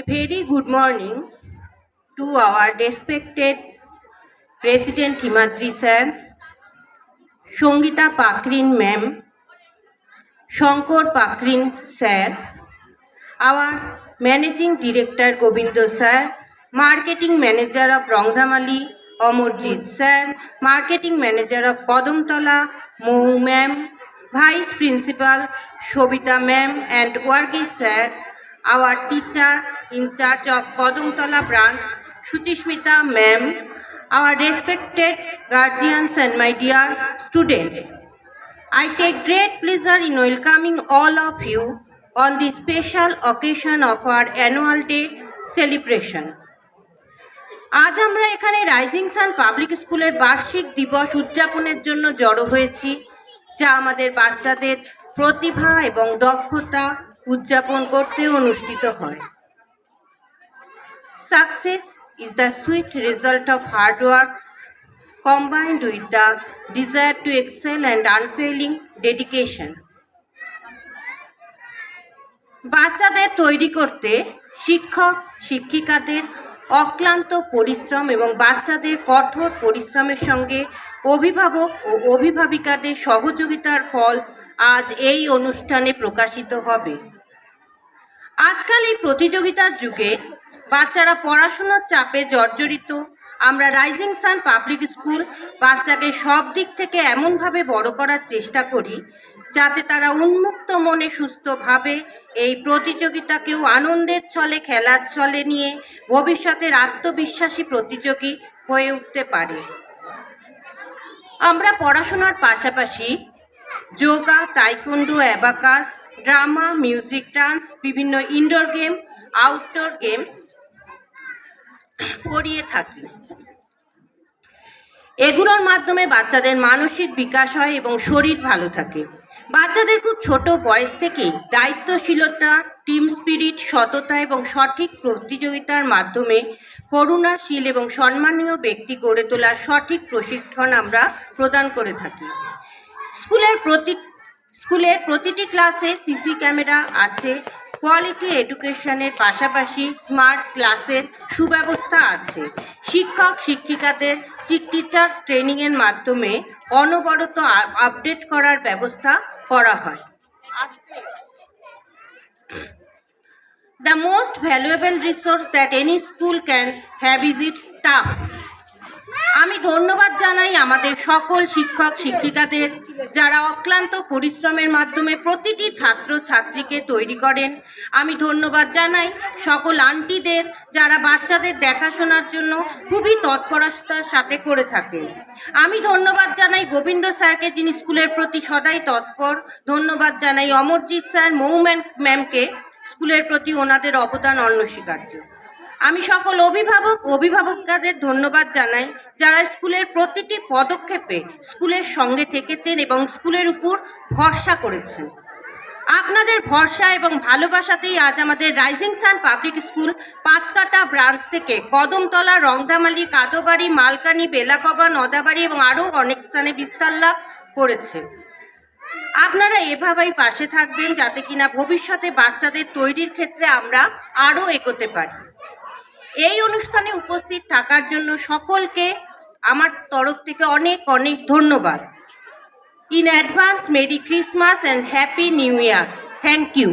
A very good morning to our respected President Himadri sir, Shongita Pakrin ma'am, Shankar Pakrin sir, our Managing Director Gobindo sir, Marketing Manager of Rangdamali Amorjit sir, Marketing Manager of Kodamtala Mou ma'am, Vice Principal Shobita ma'am and Wargi sir, our teacher in charge of Kodamtala branch Shuchishmita ma'am, our respected guardians and my dear students. I take great pleasure in welcoming all of you on the special occasion of our annual day celebration. আজ আমরা এখানে rising Sun public স্কুলের বার্ষিক দিবস উদযাপনের জন্য জড়ো হয়েছি, যা আমাদের বাচ্চাদের প্রতিভা এবং দক্ষতা উদযাপন করতে অনুষ্ঠিত হয়। Success is the sweet result of hard work combined with the desire to excel and unfailing dedication. বাচ্চাদের তৈরি করতে শিক্ষক শিক্ষিকাদের অক্লান্ত পরিশ্রম এবং বাচ্চাদের কঠোর পরিশ্রমের সঙ্গে অভিভাবক ও অভিভাবিকাদের সহযোগিতার ফল আজ এই অনুষ্ঠানে প্রকাশিত হবে। আজকাল এই প্রতিযোগিতার যুগে বাচ্চারা পড়াশোনার চাপে জর্জরিত। আমরা রাইজিং সান পাবলিক স্কুল বাচ্চাকে সব দিক থেকে এমনভাবে বড় করার চেষ্টা করি যাতে তারা উন্মুক্ত মনে সুস্থভাবে এই প্রতিযোগিতাকেও আনন্দের ছলে খেলার ছলে নিয়ে ভবিষ্যতের আত্মবিশ্বাসী প্রতিযোগী হয়ে উঠতে পারে। আমরা পড়াশোনার পাশাপাশি yoga, taekwondo, abacus, drama, music, dance, বিভিন্ন ইনডোর গেম, আউটডোর গেমস করিয়ে থাকি। এগুলোর মাধ্যমে বাচ্চাদের মানসিক বিকাশ হয় এবং শরীর ভালো থাকে। বাচ্চাদের খুব ছোট বয়স থেকেই দায়িত্বশীলতা, টিম স্পিরিট, সততা এবং সঠিক প্রতিযোগিতার মাধ্যমে করুণাশীল এবং সম্মানীয় ব্যক্তি গড়ে তোলার সঠিক প্রশিক্ষণ আমরা প্রদান করে থাকি। স্কুলের প্রতিটি ক্লাসে সিসি ক্যামেরা আছে। কোয়ালিটি এডুকেশনের পাশাপাশি স্মার্ট ক্লাসের সুব্যবস্থা আছে। শিক্ষক শিক্ষিকাদের টিচার্স ট্রেনিংয়ের মাধ্যমে অনবরত আপডেট করার ব্যবস্থা করা হয়। The most valuable resource that any school can have is its staff. আমি ধন্যবাদ জানাই আমাদের সকল শিক্ষক শিক্ষিকাদের, যারা অক্লান্ত পরিশ্রমের মাধ্যমে প্রতিটি ছাত্র ছাত্রীকে তৈরি করেন। আমি ধন্যবাদ জানাই সকল আন্টিদের, যারা বাচ্চাদের দেখাশোনার জন্য খুবই তৎপরতার সাথে করে থাকেন। আমি ধন্যবাদ জানাই গোবিন্দ স্যারকে, যিনি স্কুলের প্রতি সদাই তৎপর। ধন্যবাদ জানাই অমরজিৎ স্যার, মৌ ম্যামকে, স্কুলের প্রতি ওনাদের অবদান অনস্বীকার্য। আমি সকল অভিভাবকদের ধন্যবাদ জানাই, যারা স্কুলের প্রতিটি পদক্ষেপে স্কুলের সঙ্গে থেকেছেন এবং স্কুলের উপর ভরসা করেছেন। আপনাদের ভরসা এবং ভালোবাসাতেই আজ আমাদের Rising Sun Public School Patkata branch থেকে কদমতলা, রংধামালি, কাদোবাড়ি, মালকানি, বেলাকবা, নদাবাড়ি এবং আরও অনেক স্থানে বিস্তার লাভ করেছে। আপনারা এভাবেই পাশে থাকবেন, যাতে কিনা ভবিষ্যতে বাচ্চাদের তৈরির ক্ষেত্রে আমরা আরও এগোতে পারি। এই অনুষ্ঠানে উপস্থিত থাকার জন্য সকলকে আমার তরফ থেকে অনেক অনেক ধন্যবাদ। In advance merry Christmas and happy new year. Thank you.